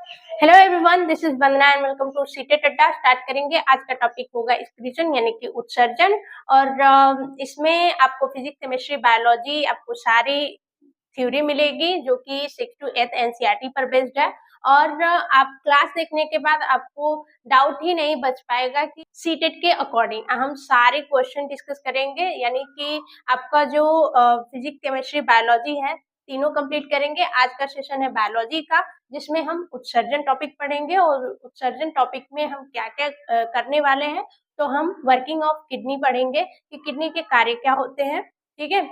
Hello everyone, this is Vandana and welcome to CTET Adda. Start करेंगे। आज का टॉपिक होगा एक्सक्रीशन यानी कि उत्सर्जन। और इसमें आपको फिजिक्स, केमिस्ट्री, बायोलॉजी आपको सारी थ्योरी मिलेगी जो कि 6 to 8 एनसीईआरटी पर बेस्ड है। और आप क्लास देखने के बाद आपको डाउट ही नहीं बच पाएगा कि सीटेट के अकॉर्डिंग हम सारे क्वेश्चन डिस्कस करेंगे। यानी कि आपका जो फिजिक्स, केमिस्ट्री, बायोलॉजी है तीनों कंप्लीट करेंगे। आज का सेशन है बायोलॉजी का, जिसमें हम उत्सर्जन टॉपिक पढ़ेंगे। और उत्सर्जन टॉपिक में हम क्या क्या करने वाले हैं, तो हम वर्किंग ऑफ किडनी पढ़ेंगे कि किडनी के कार्य क्या होते हैं। ठीक है।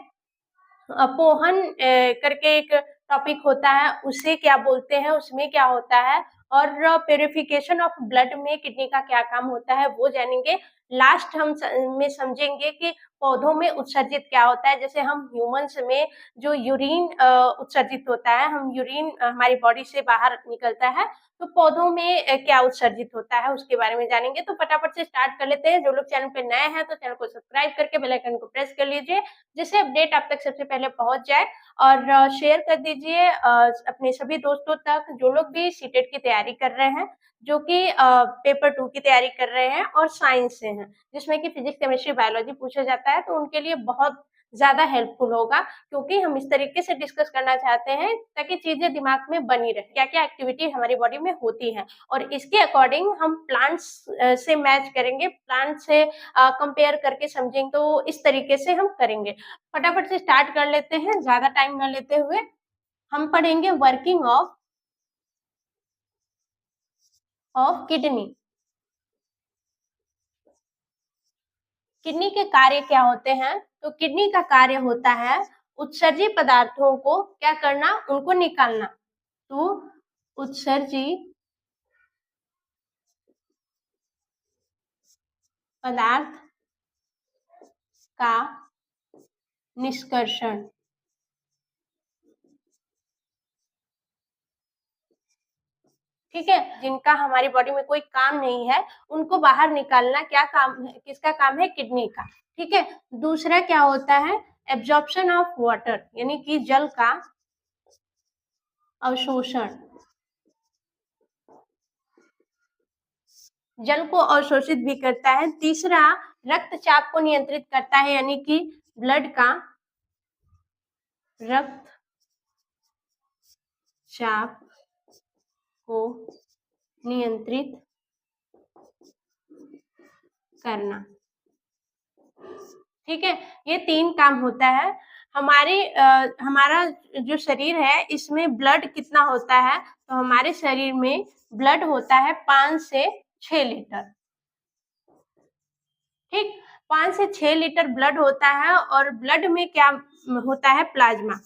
अपोहन करके एक टॉपिक होता है, उसे क्या बोलते हैं, उसमें क्या होता है। और प्यूरिफिकेशन ऑफ ब्लड में किडनी का क्या काम होता है वो जानेंगे। लास्ट हम में समझेंगे कि पौधों में उत्सर्जित क्या होता है। जैसे हम ह्यूमंस में जो यूरिन उत्सर्जित होता है, हम यूरिन हमारी बॉडी से बाहर निकलता है, तो पौधों में क्या उत्सर्जित होता है उसके बारे में जानेंगे। तो फटाफट से स्टार्ट कर लेते हैं। जो लोग चैनल पे नए हैं तो चैनल को सब्सक्राइब करके बेल आइकन को प्रेस कर लीजिए, जिससे अपडेट आप तक सबसे पहले पहुंच जाए। और शेयर कर दीजिए अपने सभी दोस्तों तक जो लोग भी सीटेट की तैयारी कर रहे हैं, जो कि पेपर 2 की तैयारी कर रहे हैं और साइंस से हैं, जिसमें कि फिजिक्स, केमिस्ट्री, बायोलॉजी पूछा जाता है। तो उनके लिए बहुत ज्यादा हेल्पफुल होगा, क्योंकि हम इस तरीके से डिस्कस करना चाहते हैं ताकि चीजें दिमाग में बनी रहे, क्या क्या एक्टिविटी हमारी बॉडी में होती है। और इसके अकॉर्डिंग हम प्लांट्स से मैच करेंगे, प्लांट से कंपेयर करके समझेंगे। तो इस तरीके से हम करेंगे। फटाफट से स्टार्ट कर लेते हैं, ज्यादा टाइम न लेते हुए। हम पढ़ेंगे वर्किंग ऑफ किडनी। किडनी के कार्य क्या होते हैं? तो किडनी का कार्य होता है उत्सर्जी पदार्थों को क्या करना, उनको निकालना। तो उत्सर्जी पदार्थ का निष्कर्षण। ठीक है। जिनका हमारी बॉडी में कोई काम नहीं है, उनको बाहर निकालना क्या काम है, किसका काम है? किडनी का। ठीक है। दूसरा क्या होता है? एब्जॉर्प्शन ऑफ वाटर, यानी कि जल का अवशोषण। जल को अवशोषित भी करता है। तीसरा, रक्तचाप को नियंत्रित करता है, यानी कि ब्लड का रक्त चाप को नियंत्रित करना। ठीक है। ये 3 काम होता है। हमारा जो शरीर है, इसमें ब्लड कितना होता है? तो हमारे शरीर में ब्लड होता है 5 से 6 लीटर। ठीक। 5 से 6 लीटर ब्लड होता है। और ब्लड में क्या होता है? प्लाज्मा।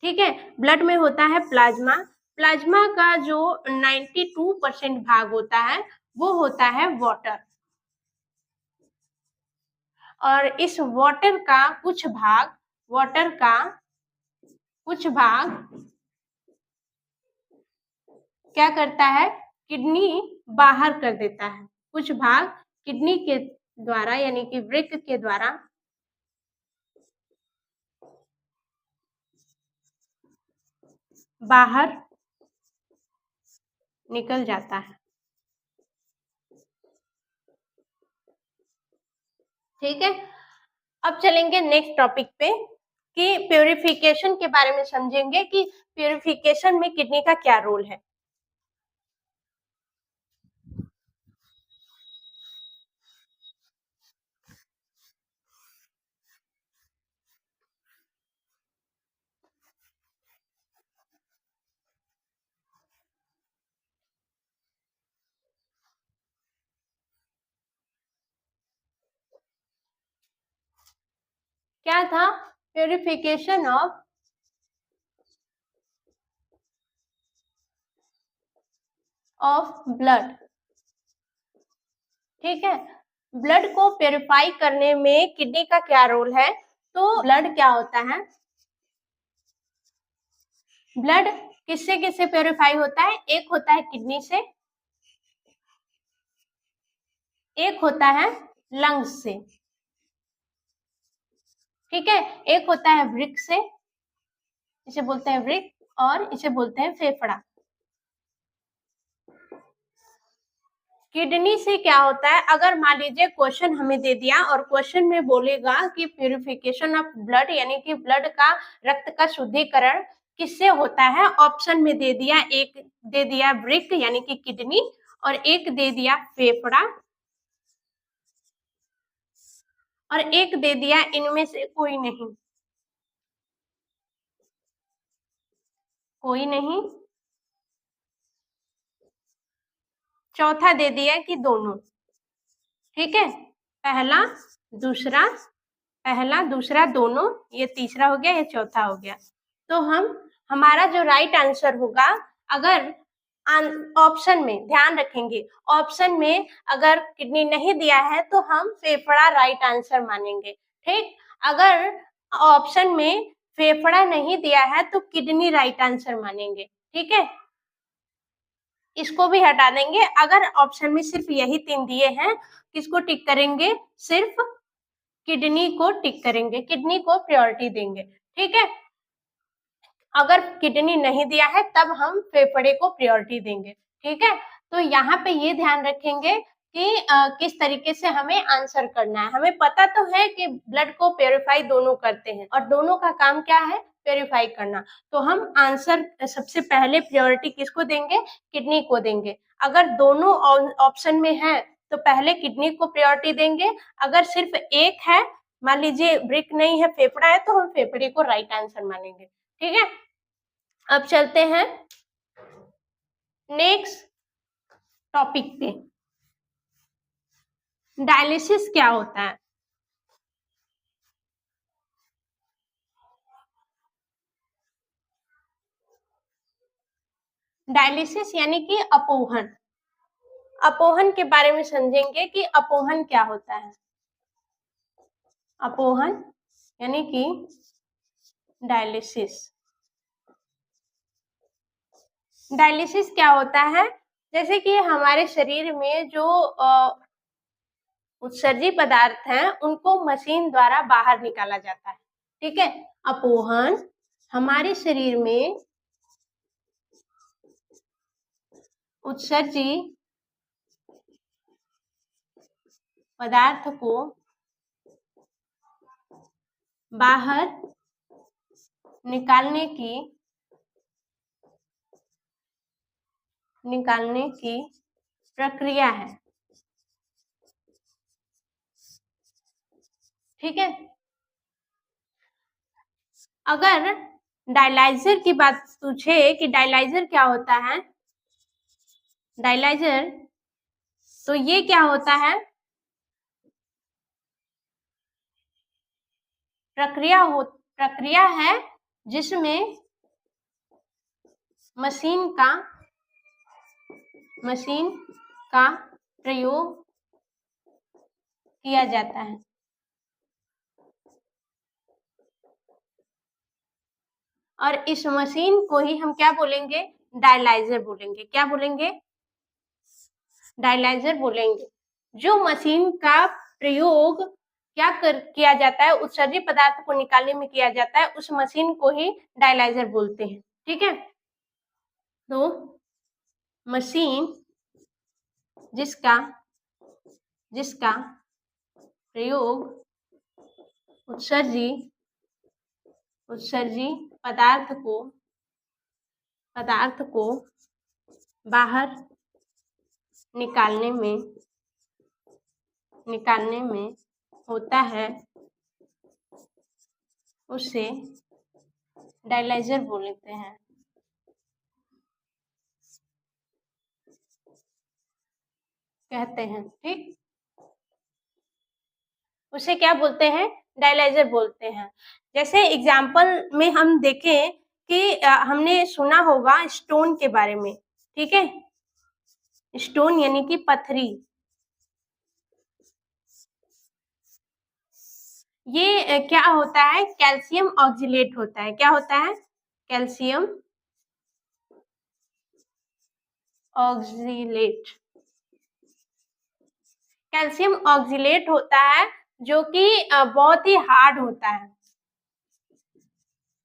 ठीक है। ब्लड में होता है प्लाज्मा। प्लाज्मा का जो 92% भाग होता है वो होता है वाटर। और इस वाटर का कुछ भाग क्या करता है? किडनी बाहर कर देता है। कुछ भाग किडनी के द्वारा, यानी कि वृक्क के द्वारा बाहर निकल जाता है। ठीक है। अब चलेंगे नेक्स्ट टॉपिक पे कि प्यूरिफिकेशन के बारे में समझेंगे कि प्यूरिफिकेशन में किडनी का क्या रोल है। क्या था? Purification of blood. ठीक है। ब्लड को प्यूरिफाई करने में किडनी का क्या रोल है? तो ब्लड क्या होता है? ब्लड किससे किससे प्यूरिफाई होता है? एक होता है किडनी से, एक होता है लंग्स से। ठीक है। एक होता है वृक्क से, इसे बोलते हैं वृक्क, और इसे बोलते हैं फेफड़ा। किडनी से क्या होता है, अगर मान लीजिए क्वेश्चन हमें दे दिया और क्वेश्चन में बोलेगा कि प्यूरिफिकेशन ऑफ ब्लड यानी कि ब्लड का, रक्त का शुद्धिकरण किससे होता है, ऑप्शन में दे दिया, एक दे दिया वृक्क यानी कि किडनी और एक दे दिया फेफड़ा और एक दे दिया इनमें से कोई नहीं, कोई नहीं, चौथा दे दिया कि दोनों। ठीक है, पहला दूसरा, पहला दूसरा दोनों, ये तीसरा हो गया, ये चौथा हो गया। तो हमारा जो राइट आंसर होगा, अगर ऑप्शन में ध्यान रखेंगे, ऑप्शन में अगर किडनी नहीं दिया है तो हम फेफड़ा राइट आंसर मानेंगे। ठीक, अगर ऑप्शन में फेफड़ा नहीं दिया है तो किडनी राइट आंसर मानेंगे। ठीक है, इसको भी हटा देंगे। अगर ऑप्शन में सिर्फ यही 3 दिए हैं, किसको टिक करेंगे, सिर्फ किडनी को टिक करेंगे, किडनी को प्रायोरिटी देंगे। ठीक है, अगर किडनी नहीं दिया है तब हम फेफड़े को प्रायोरिटी देंगे। ठीक है, तो यहाँ पे ये ध्यान रखेंगे कि किस तरीके से हमें आंसर करना है। हमें पता तो है कि ब्लड को प्योरीफाई दोनों करते हैं और दोनों का काम क्या है, प्योरीफाई करना। तो हम आंसर सबसे पहले प्रायोरिटी किसको देंगे, किडनी को देंगे। अगर दोनों ऑप्शन में है तो पहले किडनी को प्रायोरिटी देंगे, अगर सिर्फ एक है, मान लीजिए ब्रिक नहीं है, फेफड़ा है, तो हम फेफड़े को राइट आंसर मानेंगे। ठीक है, अब चलते हैं नेक्स्ट टॉपिक पे। डायलिसिस क्या होता है? डायलिसिस यानी कि अपोहन। अपोहन के बारे में समझेंगे कि अपोहन क्या होता है। अपोहन यानी कि डायलिसिस। डायलिसिस क्या होता है, जैसे कि हमारे शरीर में जो उत्सर्जी पदार्थ हैं उनको मशीन द्वारा बाहर निकाला जाता है। ठीक है, अपोहन हमारे शरीर में उत्सर्जी पदार्थ को बाहर निकालने की प्रक्रिया है। ठीक है, अगर डायलाइजर की बात पूछे कि डायलाइजर क्या होता है, डायलाइजर तो ये क्या होता है, प्रक्रिया है जिसमें मशीन का प्रयोग किया जाता है। और इस मशीन को ही हम क्या बोलेंगे, डायलाइजर बोलेंगे। क्या बोलेंगे, डायलाइजर बोलेंगे। जो मशीन का प्रयोग किया जाता है, उत्सर्जी पदार्थ को निकालने में किया जाता है, उस मशीन को ही डायलाइजर बोलते हैं। ठीक है, तो मशीन जिसका प्रयोग उत्सर्जी पदार्थ को बाहर निकालने में होता है, उसे डायलाइजर बोलते हैं। कहते हैं। ठीक, उसे क्या बोलते हैं, डायलाइजर बोलते हैं। जैसे एग्जाम्पल में हम देखें कि हमने सुना होगा स्टोन के बारे में। ठीक है, स्टोन यानी कि पत्थरी, ये क्या होता है, कैल्शियम ऑक्जिलेट होता है। क्या होता है, कैल्शियम ऑक्जिलेट। कैल्शियम ऑक्जिलेट होता है जो कि बहुत ही हार्ड होता है,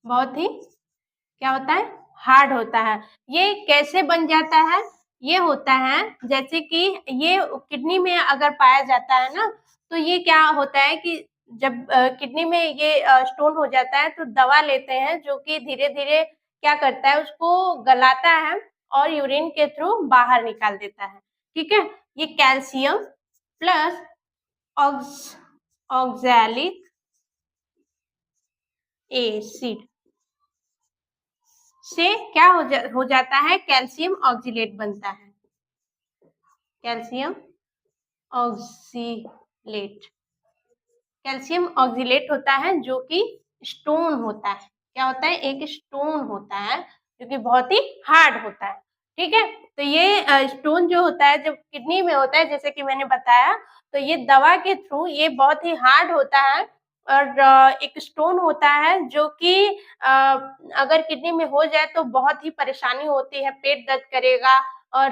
बहुत ही क्या होता है, हार्ड होता है। ये कैसे बन जाता है? ये होता है जैसे कि ये किडनी में अगर पाया जाता है ना, तो ये क्या होता है कि जब किडनी में ये स्टोन हो जाता है तो दवा लेते हैं जो कि धीरे-धीरे क्या करता है उसको गलाता है और यूरिन के थ्रू बाहर निकाल देता है। ठीक है? ये calcium plus ox oxalic acid से क्या हो जाता है? कैल्शियम ऑक्जिलेट बनता है। कैल्शियम ऑक्जिलेट कैल्शियम ऑक्जिलेट होता है जो कि स्टोन होता है। क्या होता है? एक स्टोन होता है जो कि बहुत ही हार्ड होता है। ठीक है? तो ये स्टोन जो होता है जब किडनी में होता है जैसे कि मैंने बताया, तो ये दवा के थ्रू ये बहुत ही हार्ड होता है और एक स्टोन होता है जो कि अ, अगर किडनी में हो जाए तो बहुत ही परेशानी होती है, पेट दर्द करेगा और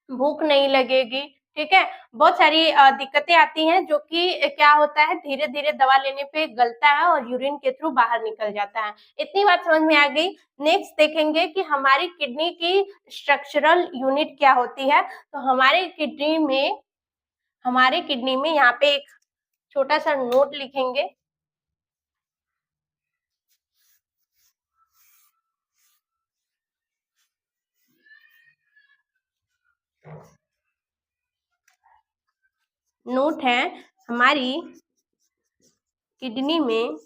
भूख नहीं लगेगी, ठीक है? बहुत सारी दिक्कतें आती हैं जो कि क्या होता है धीरे-धीरे दवा लेने पे गलता है और यूरिन के थ्रू बाहर निकल जाता है। इतनी बात समझ में आ गई। नेक्स्ट देखेंगे कि हमारी किडनी की स्ट्रक्चरल यूनिट क्या होती है। तो हमारे किडनी में यहाँ पे एक छोटा-सा नोट लिखेंगे। नोट है हमारी किडनी में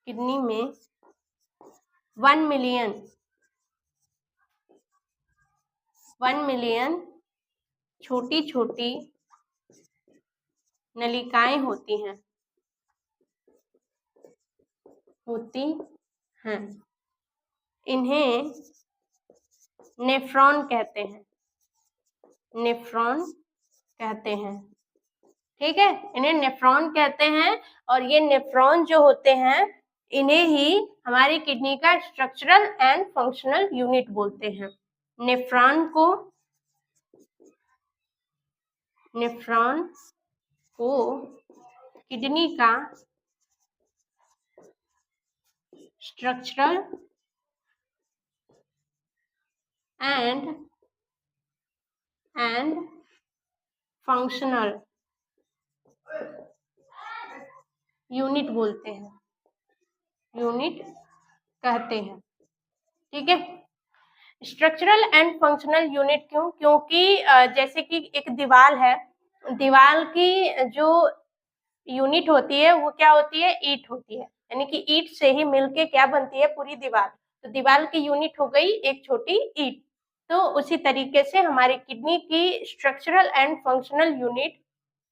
1 मिलियन छोटी-छोटी नलिकाएं होती हैं। इन्हें नेफ्रॉन कहते हैं। नेफ्रॉन कहते हैं। ठीक है? इन्हें नेफ्रॉन कहते हैं और ये नेफ्रॉन जो होते हैं इन्हें ही हमारी किडनी का स्ट्रक्चरल एंड फंक्शनल यूनिट बोलते हैं। नेफ्रॉन को किडनी का स्ट्रक्चरल एंड फंक्शनल यूनिट बोलते हैं, यूनिट कहते हैं। ठीक है? स्ट्रक्चरल एंड फंक्शनल यूनिट क्यों? क्योंकि जैसे कि एक दीवार है, दीवार की जो यूनिट होती है वो क्या होती है? ईंट होती है। यानी कि ईंट से ही मिलके क्या बनती है? पूरी दीवार। तो दीवार की यूनिट हो गई एक छोटी ईंट। तो उसी तरीके से हमारी किडनी की स्ट्रक्चरल एंड फंक्शनल यूनिट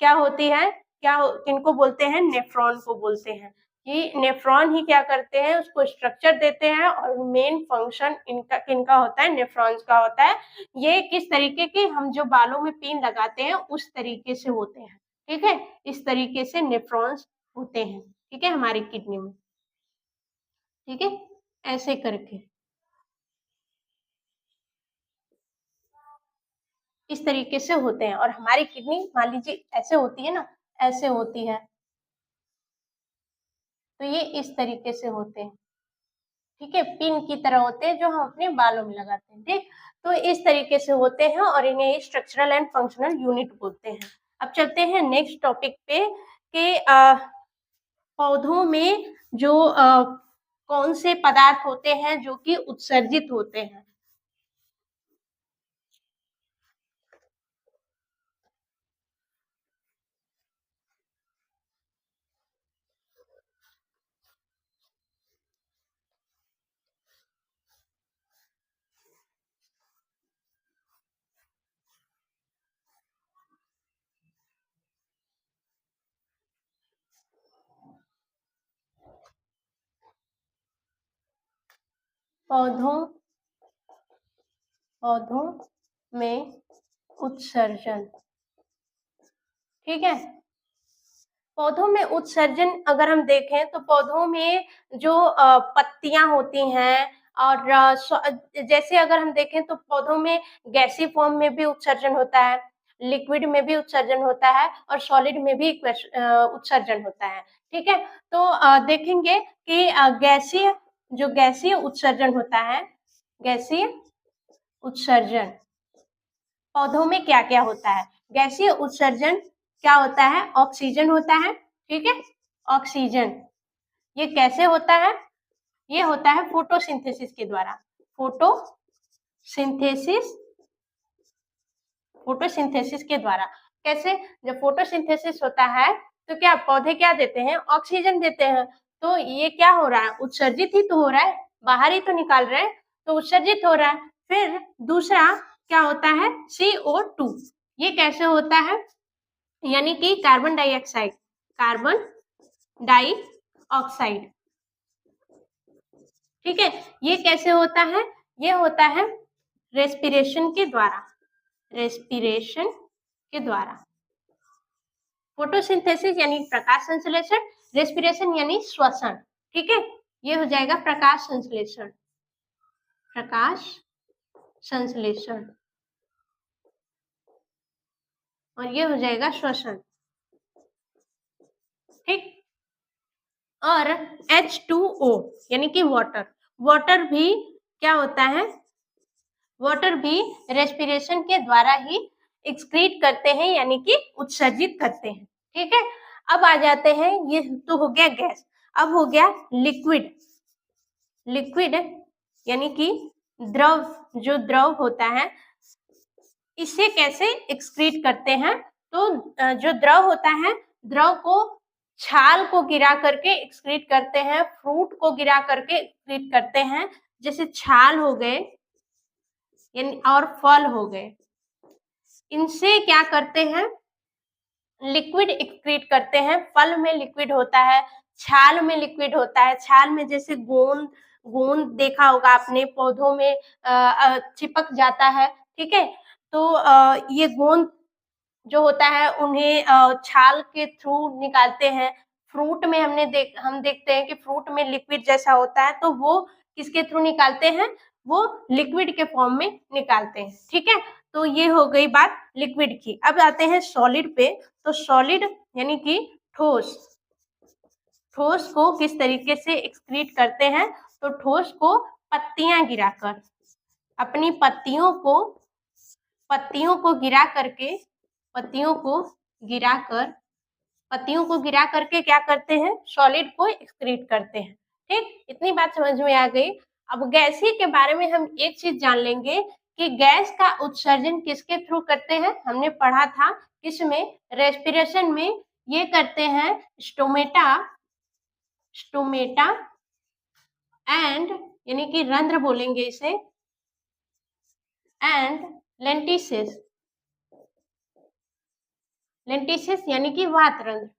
क्या होती है? किनको बोलते हैं? नेफ्रॉन को बोलते हैं। कि नेफ्रॉन ही क्या करते हैं? उसको स्ट्रक्चर देते हैं और मेन फंक्शन इनका किनका होता है? नेफ्रॉन्स का होता है। ये किस तरीके के? हम जो बालों में पिन लगाते हैं उस तरीके से होते हैं। ठीक है? इस तरीके से नेफ्रॉन्स होते हैं। ठीक है? हमारी किडनी में। ठीक है? ऐसे करके इस तरीके से होते हैं और हमारी किडनी मान लीजिए ऐसे होती है ना, ऐसे होती है। तो ये इस तरीके से होते हैं। ठीक है? पिन की तरह होते हैं जो हम अपने बालों में लगाते हैं। ठीक? तो इस तरीके से होते हैं और इन्हें स्ट्रक्चरल एंड फंक्शनल यूनिट बोलते हैं। अब चलते हैं नेक्स्ट टॉपिक पे कि पौधों में जो कौन से पदार्थ होते हैं जो कि उत्सर्जित होते हैं। पौधों में उत्सर्जन। ठीक है? पौधों में उत्सर्जन अगर हम देखें तो पौधों में जो पत्तियां होती हैं और जैसे अगर हम देखें तो पौधों में गैसीय फॉर्म में भी उत्सर्जन होता है, लिक्विड में भी उत्सर्जन होता है और सॉलिड में भी उत्सर्जन होता है। ठीक है? तो देखेंगे कि गैसीय जो गैसीय उत्सर्जन होता है, गैसीय उत्सर्जन पौधों में क्या क्या होता है। गैसीय उत्सर्जन क्या होता है, ऑक्सीजन होता है, ठीक है, ऑक्सीजन। ये कैसे होता है, ये होता है फोटोसिंथेसिस के द्वारा, फोटोसिंथेसिस, फोटोसिंथेसिस के द्वारा। कैसे, जब फोटोसिंथेसिस होता है तो क्या पौधे क्या देते हैं, ऑक्सीजन देते हैं। तो ये क्या हो रहा है, उत्सर्जित ही तो हो रहा है, बाहर ही तो निकाल रहे हैं, तो उत्सर्जित हो रहा है। फिर दूसरा क्या होता है, CO2। ये कैसे होता है, यानी कि कार्बन डाइऑक्साइड, कार्बन डाइऑक्साइड, ठीक है। ये कैसे होता है, ये होता है रेस्पिरेशन के द्वारा, रेस्पिरेशन के द्वारा। फोटोसिंथेसिस यानी प्रकाश संश्लेषण, रेस्पिरेशन यानी श्वसन, ठीक है। ये हो जाएगा प्रकाश संश्लेषण, प्रकाश संश्लेषण, और ये हो जाएगा श्वसन, ठीक। और H2O यानी कि वाटर, वाटर भी क्या होता है, वाटर भी रेस्पिरेशन के द्वारा ही एक्सक्रीट करते हैं, यानी कि उत्सर्जित करते हैं, ठीक है। अब आ जाते हैं, ये तो हो गया गैस, अब हो गया लिक्विड। लिक्विड यानी कि द्रव, जो द्रव होता है इसे कैसे एक्सक्रीट करते हैं। तो जो द्रव होता है, द्रव को छाल को गिरा करके एक्सक्रीट करते हैं, फ्रूट को गिरा करके एक्सक्रीट करते हैं, जैसे छाल हो गए यानी और फल हो गए। इनसे क्या करते हैं, लिक्विड एक्सक्रीट करते हैं। फल में लिक्विड होता है, छाल में लिक्विड होता है। छाल में जैसे गोंद, गोंद देखा होगा आपने, पौधों में चिपक जाता है, ठीक है। तो ये गोंद जो होता है उन्हें छाल के थ्रू निकालते हैं। फ्रूट में हम देखते हैं कि फ्रूट में लिक्विड जैसा होता है, तो वो किसके थ्रू निकालते हैं, वो लिक्विड के फॉर्म में निकालते हैं, ठीक है। तो ये हो गई बात लिक्विड की। अब आते हैं सॉलिड पे। तो सॉलिड यानी कि ठोस, ठोस को किस तरीके से एक्सक्रीट करते हैं, तो ठोस को पत्तियां गिराकर, अपनी पत्तियों को गिरा करके, पत्तियों को गिराकर, पत्तियों को गिरा करके क्या करते हैं, सॉलिड को एक्सक्रीट करते हैं, ठीक। इतनी बात समझ में आ गई। अब गैसीय के बारे में हम एक चीज जान लेंगे कि गैस का उत्सर्जन किसके थ्रू करते हैं। हमने पढ़ा था किसमें, रेस्पिरेशन में। ये करते हैं स्टोमेटा, स्टोमेटा एंड यानी कि रंध्र बोलेंगे इसे, एंड लेंटिसेस, लेंटिसेस यानी कि वातरंध्र,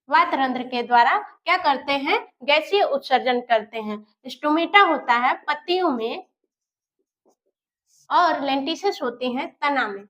वातरंध्र के द्वारा क्या करते हैं, गैसीय उत्सर्जन करते हैं। स्टोमेटा होता है पत्तियों में और लेंटिसेस होती हैं तना में,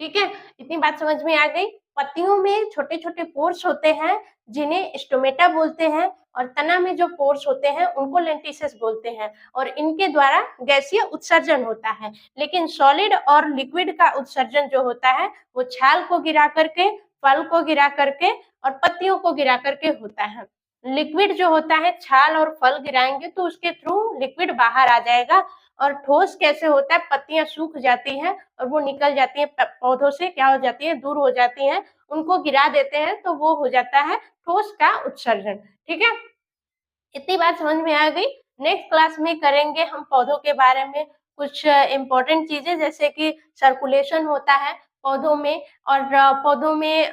ठीक है। इतनी बात समझ में आ गई। पत्तियों में छोटे छोटे पोर्स होते हैं जिन्हें स्टोमेटा बोलते हैं, और तना में जो पोर्स होते हैं उनको लेंटिसेस बोलते हैं, और इनके द्वारा गैसीय उत्सर्जन होता है। लेकिन सॉलिड और लिक्विड का उत्सर्जन जो होता है वो छाल को गिरा करके, फल को गिरा करके और पत्तियों को गिरा करके होता है। लिक्विड जो होता है, छाल और फल गिराएंगे तो उसके थ्रू लिक्विड बाहर आ जाएगा। और ठोस कैसे होता है, पत्तियां सूख जाती हैं और वो निकल जाती है पौधों से, क्या हो जाती है, दूर हो जाती हैं, उनको गिरा देते हैं तो वो हो जाता है ठोस का उत्सर्जन, ठीक है। इतनी बात समझ में आ गई। नेक्स्ट क्लास में करेंगे हम पौधों के बारे में कुछ इम्पोर्टेंट चीजें, जैसे कि सर्कुलेशन होता है पौधों में, और पौधों में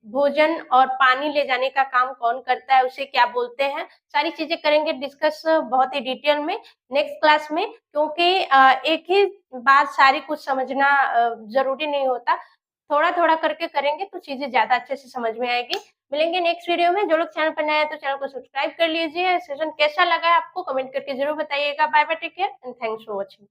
भोजन और पानी ले जाने का काम कौन करता है, उसे क्या बोलते हैं। सारी चीजें करेंगे डिस्कस बहुत ही डिटेल में नेक्स्ट क्लास में, क्योंकि एक ही बात सारी कुछ समझना जरूरी नहीं होता। थोड़ा थोड़ा करके करेंगे तो चीजें ज्यादा अच्छे से समझ में आएगी। मिलेंगे नेक्स्ट वीडियो में। जो लोग चैनल पर नए हैं तो चैनल को सब्सक्राइब कर लीजिए। सेशन कैसा लगा आपको कमेंट करके जरूर बताइएगा। Bye bye, take care and thanks for watching.